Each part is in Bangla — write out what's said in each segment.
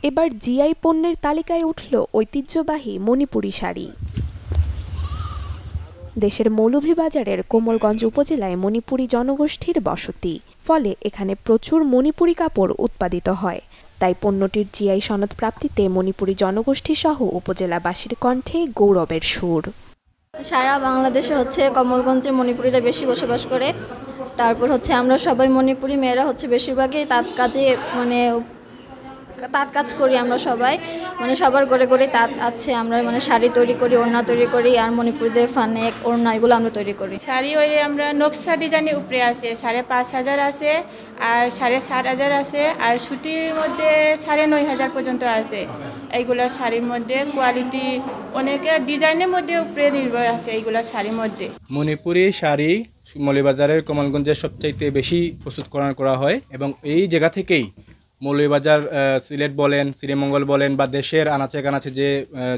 এবার জিআই পণ্যের তালিকায় উঠল ঐতিহ্যবাহী মণিপুরী শাড়ি। দেশের মৌলভীবাজারের কোমলগঞ্জ উপজেলায় মণিপুরী জনগোষ্ঠীর বসতি, ফলে এখানে প্রচুর মণিপুরী কাপড় উৎপাদিত হয়। তাই পণ্যটির জিআই সনদ প্রাপ্তিতে মণিপুরী জনগোষ্ঠী সহ উপজেলাবাসীর কণ্ঠে গৌরবের সুর। সারা বাংলাদেশে কমলগঞ্জে মণিপুরীরা বেশি বসবাস করে। তারপর আমরা সবাই মণিপুরী মেয়েরা বেশিরভাগই তাঁত কাজে তাঁত কাজ করি। আমরা সবাই সবার ঘরে ঘরে তাঁত আছে। আমরা শাড়ি তৈরি করি, ওড়না তৈরি করি, আর মণিপুরীদের ফানেক ওড়না এগুলো আমরা তৈরি করি। শাড়ি আমরা নকশা ডিজাইনের উপরে আছে 5,500 আছে, আর 7,500 আছে, আর সুতির মধ্যে 9,500 পর্যন্ত আছে। এইগুলা শাড়ির মধ্যে কোয়ালিটি অনেকে ডিজাইনের মধ্যে উপরে নির্ভর আছে। এইগুলা শাড়ির মধ্যে মণিপুরি শাড়ি মৌলভীবাজারের কমলগঞ্জের সবচাইতে বেশি প্রস্তুতকরণ করা হয়, এবং এই জায়গা থেকেই মৌলভীবাজার, সিলেট বলেন, শ্রীমঙ্গল বলেন, বা দেশের আনাচে কানাচে যে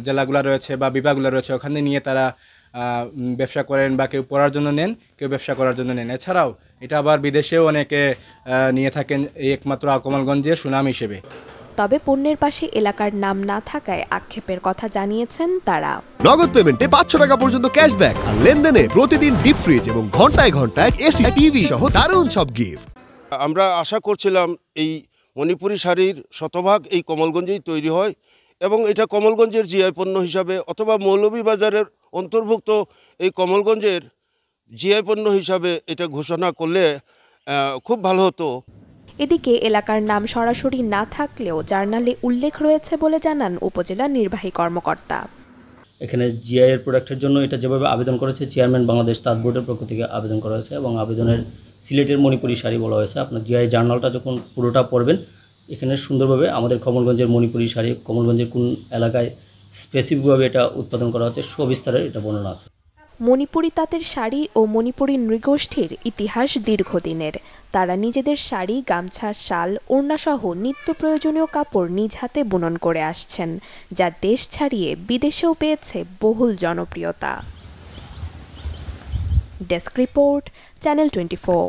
জেলাগুলো রয়েছে বা বিভাগগুলো রয়েছে ওখানে নিয়ে তারা ব্যবসা করেন, বা কেউ পড়ার জন্য নেন, কেউ ব্যবসা করার জন্য নেন। এছাড়াও এটা আবার বিদেশেও অনেকে নিয়ে থাকেন, এই একমাত্র কমলগঞ্জের সুনাম হিসেবে। তবে পণ্যের পাশে এলাকার নাম না থাকায় আক্ষেপের কথা জানিয়েছেন তারা। নগদ পেমেন্টে 500 টাকা পর্যন্ত ক্যাশব্যাক, আর লেনদেনে প্রতিদিন ডিপ ফ্রিজ এবং ঘন্টায় ঘন্টায় এসি টিভি সহ দারুণ সব গিফট। আমরা আশা করছিলাম এই মণিপুরি শাড়ির শতভাগ এই কমলগঞ্জেই তৈরি হয়, এবং এটা কমলগঞ্জের জিআই পণ্য হিসাবে অথবা মৌলভীবাজারের অন্তর্ভুক্ত এই কমলগঞ্জের জিআই পণ্য হিসাবে এটা ঘোষণা করলে খুব ভালো হতো। এদিকে এলাকার নাম সরাসরি না থাকলেও জার্নালে উল্লেখ রয়েছে বলে জানান উপজেলা নির্বাহী কর্মকর্তা। এখানে জিআই এর প্রোডাক্টের জন্য এটা যেভাবে আবেদন করেছে চেয়ারম্যান বাংলাদেশ তাঁত বোর্ডের পক্ষ থেকে আবেদন করা হয়েছে, এবং আবেদনের সিলেটের মণিপুরি শাড়ি বলা হয়েছে। আপনার জিআই জার্নালটা যখন পুরোটা পড়বেন, এখানে সুন্দরভাবে আমাদের কমলগঞ্জের মণিপুরি শাড়ি, কমলগঞ্জের কোন এলাকায় স্পেসিফিকভাবে এটা উৎপাদন করা হচ্ছে সবিস্তারে এটা বর্ণনা আছে। মণিপুরি তাঁতের শাড়ি ও মণিপুরী নৃগোষ্ঠীর ইতিহাস দীর্ঘদিনের। তারা নিজেদের শাড়ি, গামছা, শাল, ওড়নাসহ নিত্য প্রয়োজনীয় কাপড় নিজ হাতে বুনন করে আসছেন, যা দেশ ছাড়িয়ে বিদেশেও পেয়েছে বহুল জনপ্রিয়তা। Desk report, channel 24।